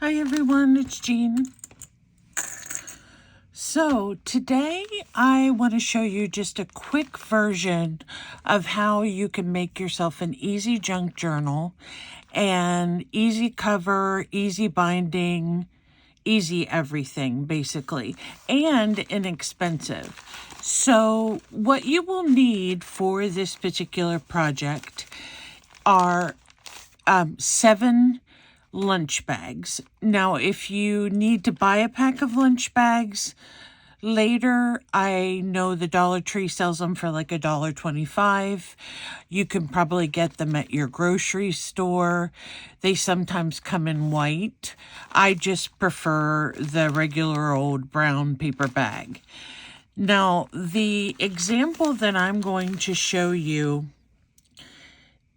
Hi everyone, it's Jean. So today I want to show you just a quick version of how you can make yourself an easy junk journal and easy cover, easy binding, easy everything basically, and inexpensive. So what you will need for this particular project are 7 lunch bags. Now, if you need to buy a pack of lunch bags later, I know the Dollar Tree sells them for like $1.25. You can probably get them at your grocery store. They sometimes come in white. I just prefer the regular old brown paper bag. Now, the example that I'm going to show you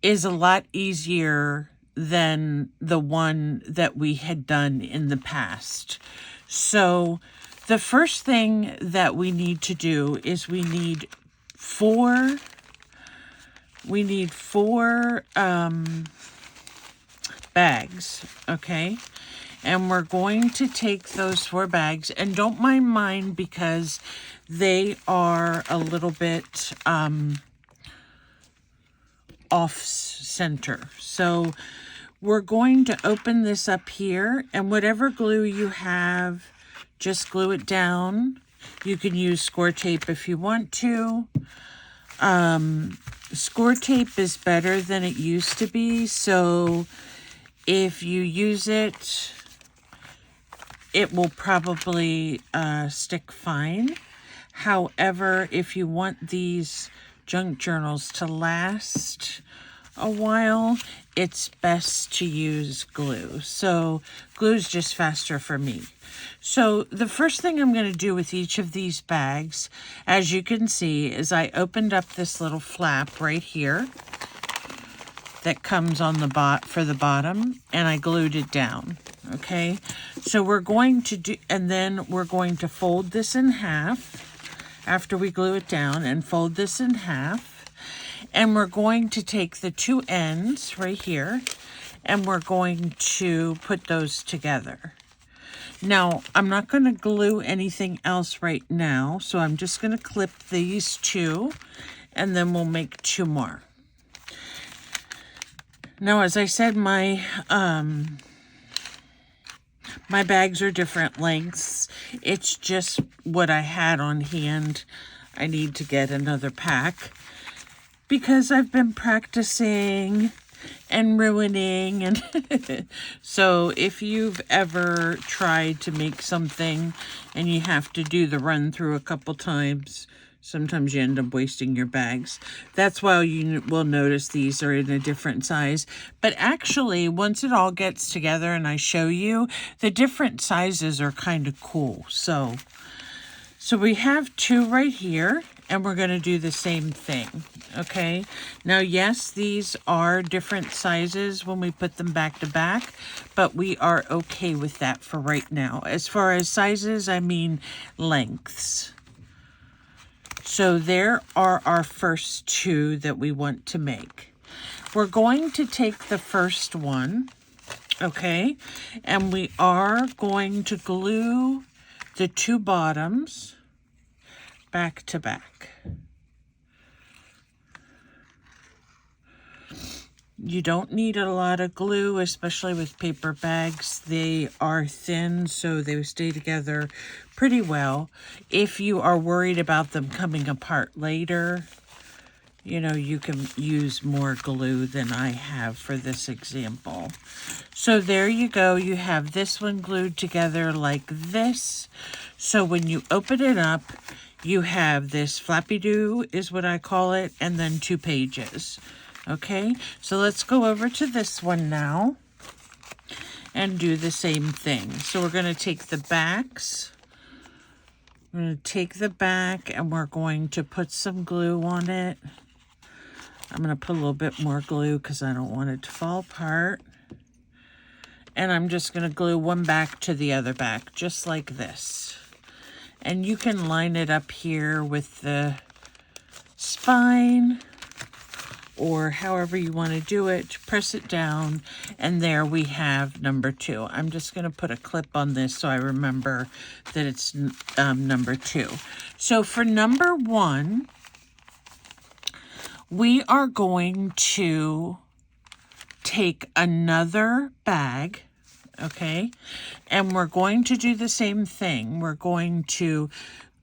is a lot easier than the one that we had done in the past. So the first thing that we need to do is we need four bags, okay? And we're going to take those 4 bags, and don't mind mine because they are a little bit off center. So we're going to open this up here, and whatever glue you have, just glue it down. You can use score tape if you want to. Score tape is better than it used to be, so if you use it, it will probably stick fine. However, if you want these junk journals to last a while, it's best to use glue. So glue is just faster for me. So the first thing I'm going to do with each of these bags, as you can see, is I opened up this little flap right here that comes on the for the bottom, and I glued it down. Okay, so we're going to do, and then we're going to fold this in half after we glue it down, and fold this in half. And we're going to take the 2 ends right here, and we're going to put those together. Now, I'm not going to glue anything else right now, so I'm just going to clip these 2, and then we'll make 2 more. Now, as I said, my bags are different lengths. It's just what I had on hand. I need to get another pack because I've been practicing and ruining. And so if you've ever tried to make something and you have to do the run through a couple times, sometimes you end up wasting your bags. That's why you will notice these are in a different size. But actually, once it all gets together and I show you, the different sizes are kind of cool. So we have 2 right here, and we're going to do the same thing, okay? Now, yes, these are different sizes when we put them back to back, but we are okay with that for right now. As far as sizes, I mean lengths. So there are our first 2 that we want to make. We're going to take the first one, okay? And we are going to glue the 2 bottoms back to back. You don't need a lot of glue, especially with paper bags. They are thin, so they stay together pretty well. If you are worried about them coming apart later, you know, you can use more glue than I have for this example. So there you go. You have this one glued together like this. So when you open it up, you have this flappy-doo is what I call it, and then 2 pages. Okay, so let's go over to this one now and do the same thing. So we're going to take the backs. We're going to take the back and we're going to put some glue on it. I'm going to put a little bit more glue because I don't want it to fall apart. And I'm just going to glue one back to the other back, just like this. And you can line it up here with the spine or however you want to do it. Press it down, and there we have number 2. I'm just going to put a clip on this so I remember that it's number 2. So for number 1, we are going to take another bag, okay, and we're going to do the same thing. We're going to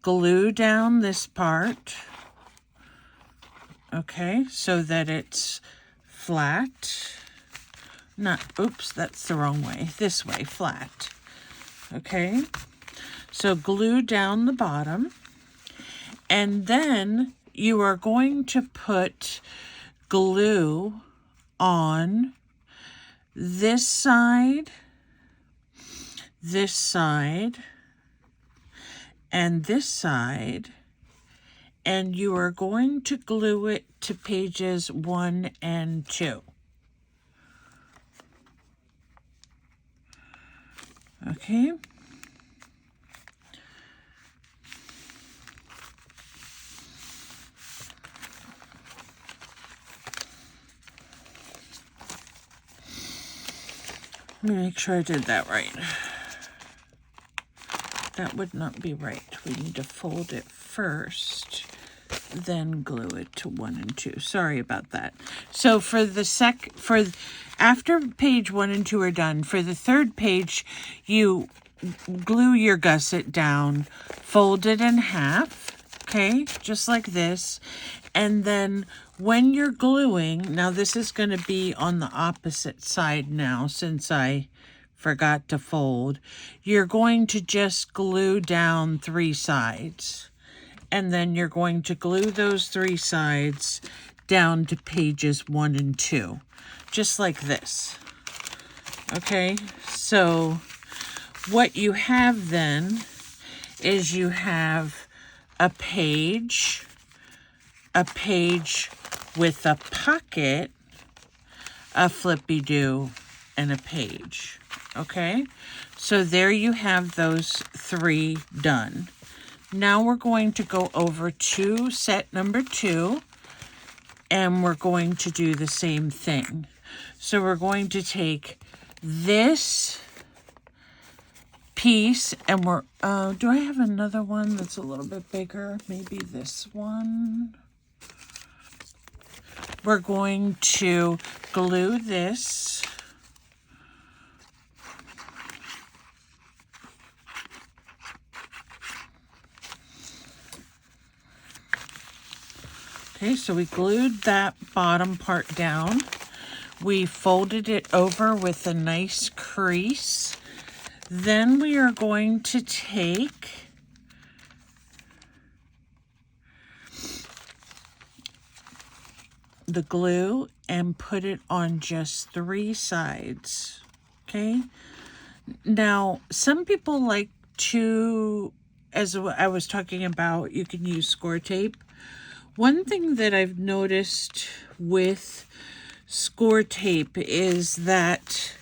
glue down this part, okay, so that it's flat. Oops, that's the wrong way. This way, flat. Okay, so glue down the bottom, and then you are going to put glue on this side, and this side, and you are going to glue it to pages 1 and 2. Okay. Let me make sure I did that right. That would not be right. We need to fold it first, then glue it to 1 and 2. Sorry about that. So for the after page 1 and 2 are done, for the third page, you glue your gusset down, fold it in half, okay, just like this. And then when you're gluing, now this is going to be on the opposite side now since I forgot to fold, you're going to just glue down 3 sides. And then you're going to glue those 3 sides down to pages 1 and 2, just like this. Okay, so what you have then is you have a page with a pocket, a flippy-do, and a page. Okay, so there you have those 3 done. Now we're going to go over to set number 2, and we're going to do the same thing. So we're going to take this piece, and we're, do I have another one that's a little bit bigger? Maybe this one. We're going to glue this. Okay, so we glued that bottom part down. We folded it over with a nice crease. Then we are going to take the glue and put it on just 3 sides. Okay, now some people like to, as I was talking about, you can use score tape. One thing that I've noticed with score tape is that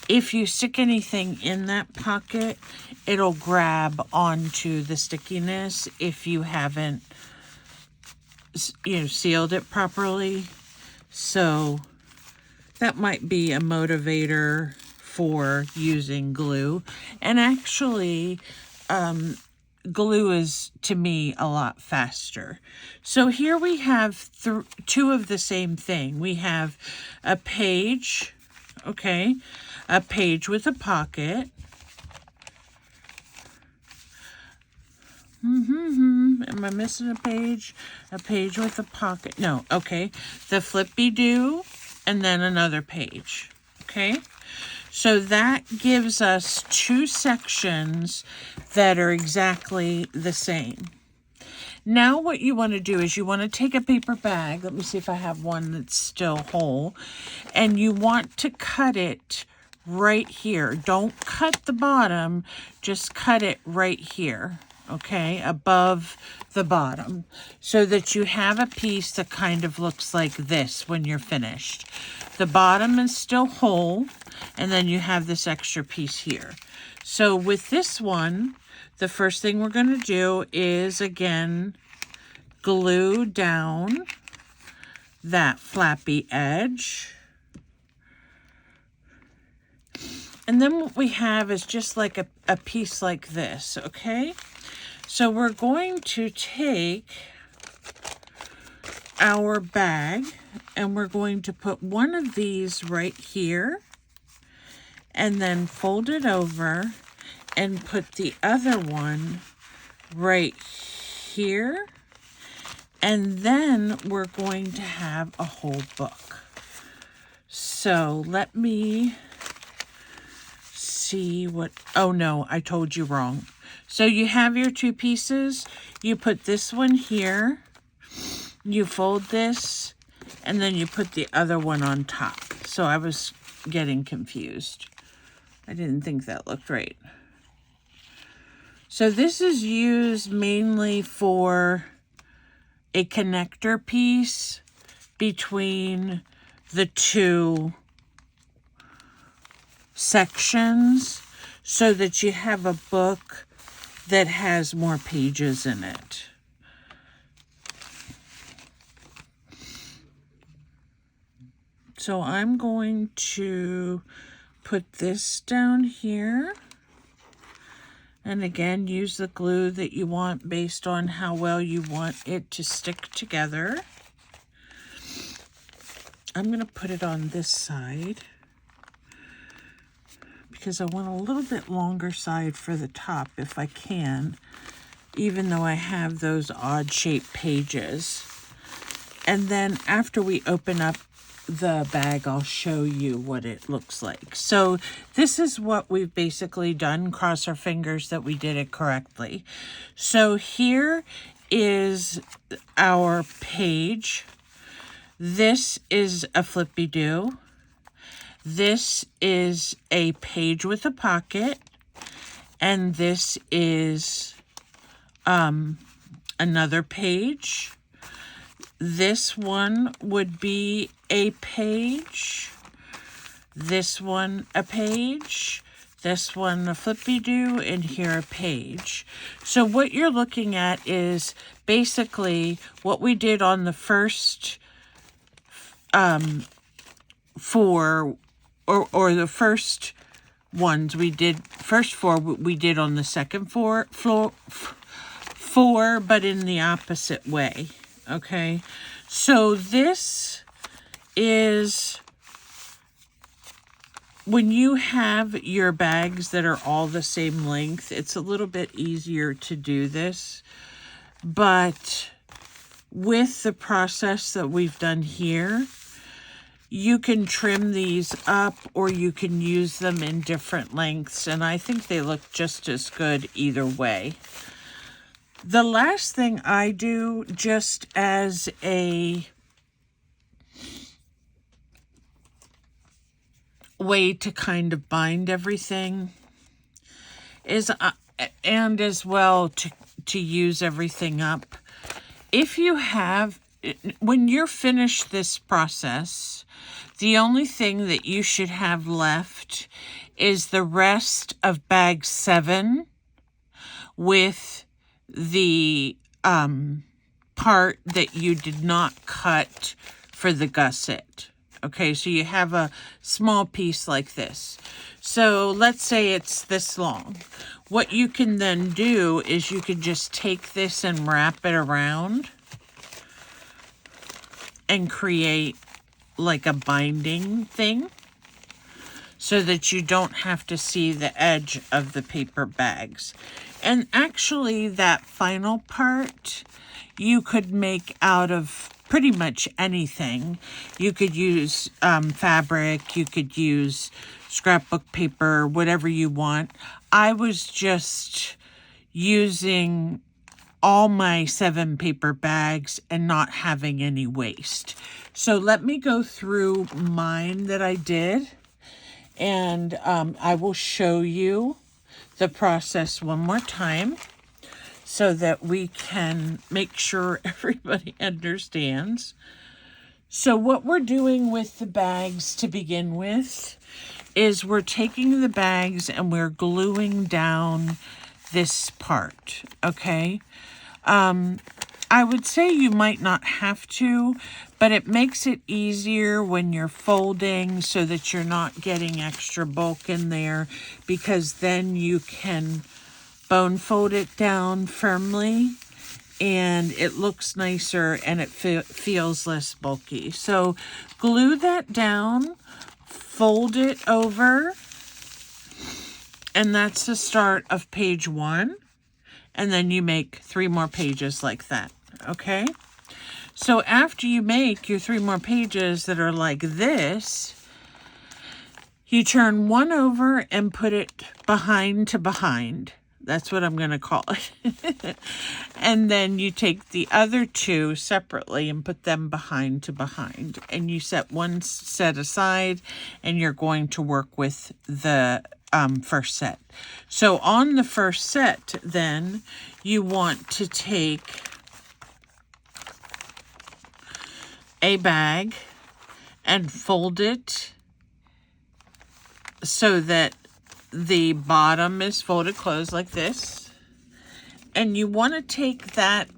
if you stick anything in that pocket, it'll grab onto the stickiness if you haven't, sealed it properly. So that might be a motivator for using glue. And actually, glue is, to me, a lot faster. So here we have 2 of the same thing. We have a page, okay, a page with a pocket. Am I missing a page? A page with a pocket. No, okay. The flippy-do, and then another page, okay? So that gives us 2 sections that are exactly the same. Now what you want to do is you want to take a paper bag. Let me see if I have one that's still whole. And you want to cut it right here. Don't cut the bottom, just cut it right here, okay, above the bottom, so that you have a piece that kind of looks like this when you're finished. The bottom is still whole, and then you have this extra piece here. So with this one, the first thing we're going to do is, again, glue down that flappy edge. And then what we have is just like a piece like this, okay? So we're going to take our bag and we're going to put one of these right here and then fold it over and put the other one right here. And then we're going to have a whole book. So let me see what, oh no, I told you wrong. So you have your two pieces, you put this one here, you fold this, and then you put the other one on top. So I was getting confused. I didn't think that looked right. So this is used mainly for a connector piece between the two sections so that you have a book that has more pages in it. So I'm going to put this down here. And again, use the glue that you want based on how well you want it to stick together. I'm going to put it on this side because I want a little bit longer side for the top if I can, even though I have those odd shaped pages. And then after we open up the bag, I'll show you what it looks like. So this is what we've basically done. Cross our fingers that we did it correctly. So here is our page. This is a flippy-do. This is a page with a pocket, and this is another page. This one would be a page. This one a page. This one a flippy-do, and here a page. So what you're looking at is basically what we did on the first four, or the first ones we did, first four we did on the second four, but in the opposite way. Okay, so this is when you have your bags that are all the same length, it's a little bit easier to do this. But with the process that we've done here, you can trim these up or you can use them in different lengths, and I think they look just as good either way. The last thing I do, just as a way to kind of bind everything, is, and as well to use everything up, if you have, when you're finished this process, the only thing that you should have left is the rest of bag 7 with the part that you did not cut for the gusset. Okay, so you have a small piece like this. So let's say it's this long. What you can then do is you can just take this and wrap it around and create like a binding thing so that you don't have to see the edge of the paper bags. And actually that final part you could make out of pretty much anything. You could use fabric, you could use scrapbook paper, whatever you want. I was just using all my 7 paper bags and not having any waste. So let me go through mine that I did, and I will show you the process one more time so that we can make sure everybody understands. So what we're doing with the bags to begin with is we're taking the bags and we're gluing down this part, okay? I would say you might not have to, but it makes it easier when you're folding so that you're not getting extra bulk in there, because then you can bone fold it down firmly and it looks nicer and it feels less bulky. So glue that down, fold it over, and that's the start of page 1. And then you make 3 more pages like that, okay? So after you make your 3 more pages that are like this, you turn one over and put it behind to behind. That's what I'm going to call it. And then you take the other 2 separately and put them behind to behind. And you set one set aside, and you're going to work with the first set. So on the first set, then, you want to take a bag and fold it so that the bottom is folded closed like this. And you want to take that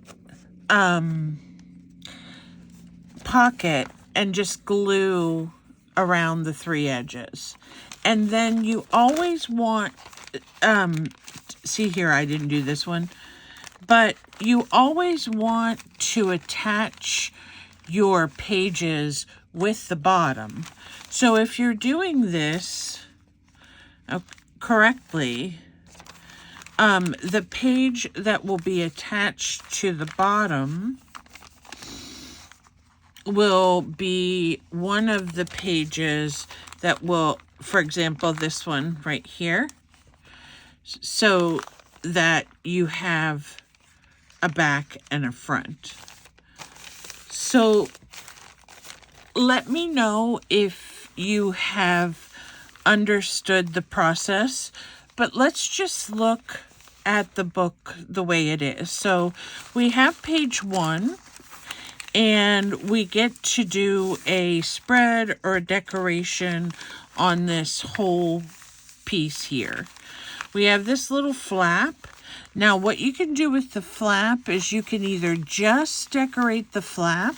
pocket and just glue around the 3 edges. And then you always want, see here, I didn't do this one, but you always want to attach your pages with the bottom. So if you're doing this correctly, the page that will be attached to the bottom will be one of the pages that will, for example, this one right here, so that you have a back and a front. So let me know if you have understood the process, but let's just look at the book the way it is. So we have page 1, and we get to do a spread or a decoration on this whole piece here. We have this little flap. Now what you can do with the flap is you can either just decorate the flap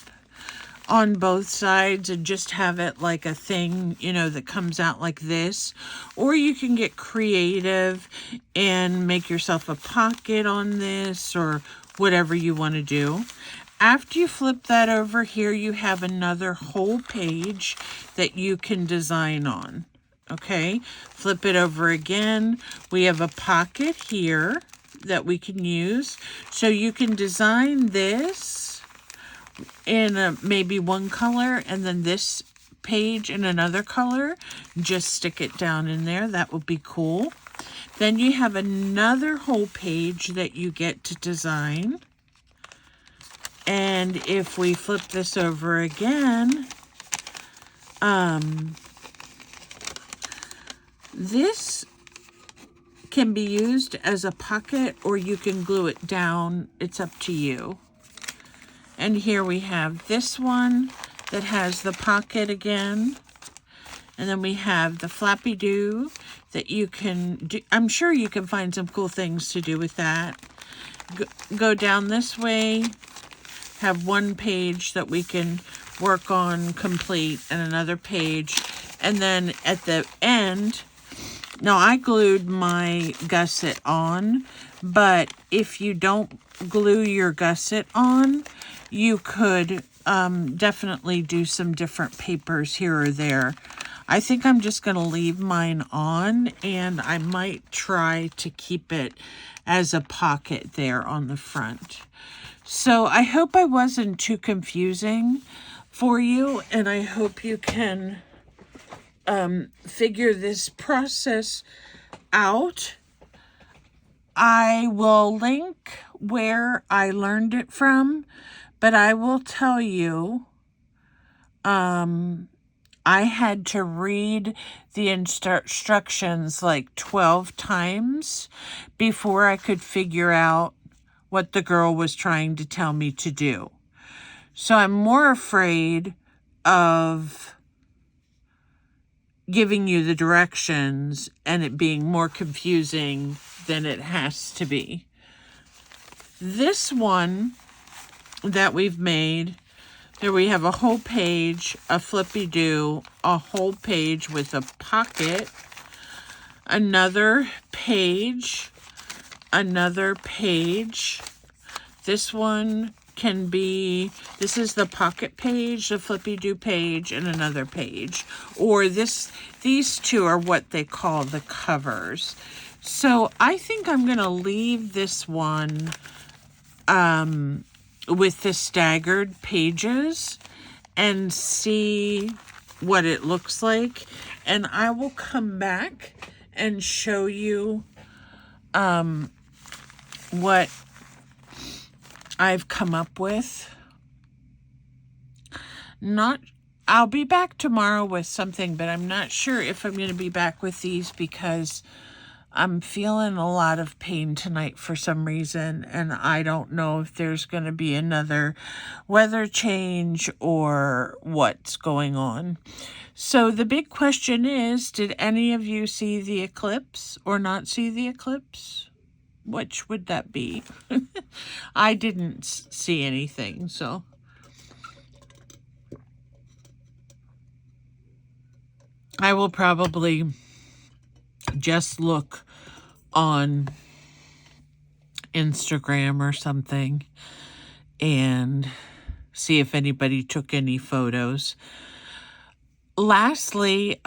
on both sides and just have it like a thing, you know, that comes out like this, or you can get creative and make yourself a pocket on this, or whatever you want to do. After you flip that over, here you have another whole page that you can design on. Okay, flip it over again. We have a pocket here that we can use. So you can design this in maybe one color, and then this page in another color. Just stick it down in there. That would be cool. Then you have another whole page that you get to design. And if we flip this over again, this can be used as a pocket, or you can glue it down. It's up to you. And here we have this one that has the pocket again. And then we have the Flappy Doo that you can do. I'm sure you can find some cool things to do with that. Go down this way. Have one page that we can work on complete, and another page. And then at the end, now I glued my gusset on, but if you don't glue your gusset on, you could definitely do some different papers here or there. I think I'm just going to leave mine on, and I might try to keep it as a pocket there on the front. So I hope I wasn't too confusing for you, and I hope you can figure this process out. I will link where I learned it from, but I will tell you, I had to read the instructions like 12 times before I could figure out what the girl was trying to tell me to do. So I'm more afraid of giving you the directions and it being more confusing than it has to be. This one that we've made, Here we have a whole page, a flippy-do, a whole page with a pocket, another page, another page. This one can be, this is the pocket page, the flippy-do page, and another page. Or these two are what they call the covers. So I think I'm going to leave this one with the staggered pages and see what it looks like. And I will come back and show you what I've come up with. I'll be back tomorrow with something, but I'm not sure if I'm going to be back with these because I'm feeling a lot of pain tonight for some reason, and I don't know if there's going to be another weather change or what's going on. So the big question is, did any of you see the eclipse or not see the eclipse? Which would that be? I didn't see anything, so. I will probably just look on Instagram or something and see if anybody took any photos. Lastly,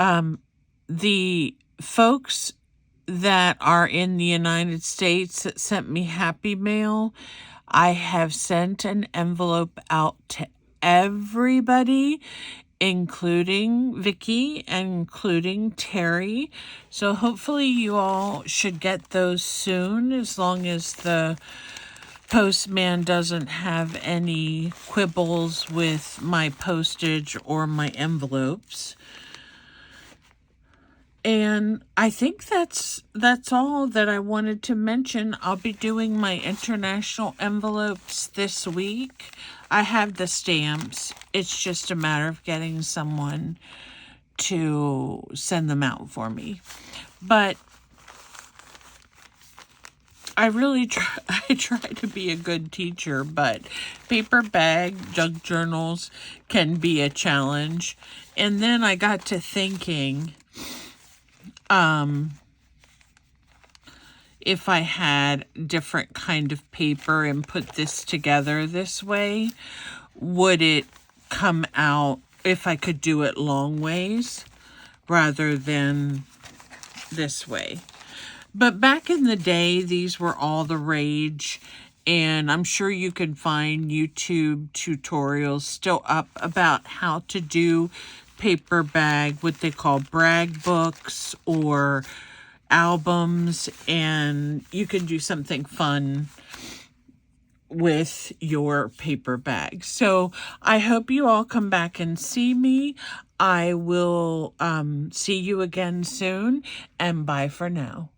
the folks that are in the United States that sent me Happy Mail, I have sent an envelope out to everybody, including Vicky and including Terry. So hopefully you all should get those soon, as long as the postman doesn't have any quibbles with my postage or my envelopes. And I think that's all that I wanted to mention. I'll be doing my international envelopes this week. I have the stamps. It's just a matter of getting someone to send them out for me. But I really try to be a good teacher, but paper bag junk journals can be a challenge. And then I got to thinking, if I had different kind of paper and put this together this way, would it come out, if I could do it long ways rather than this way? But back in the day, these were all the rage, and I'm sure you can find YouTube tutorials still up about how to do paper bag, what they call brag books or albums, and you can do something fun with your paper bag. So I hope you all come back and see me. I will see you again soon, and bye for now.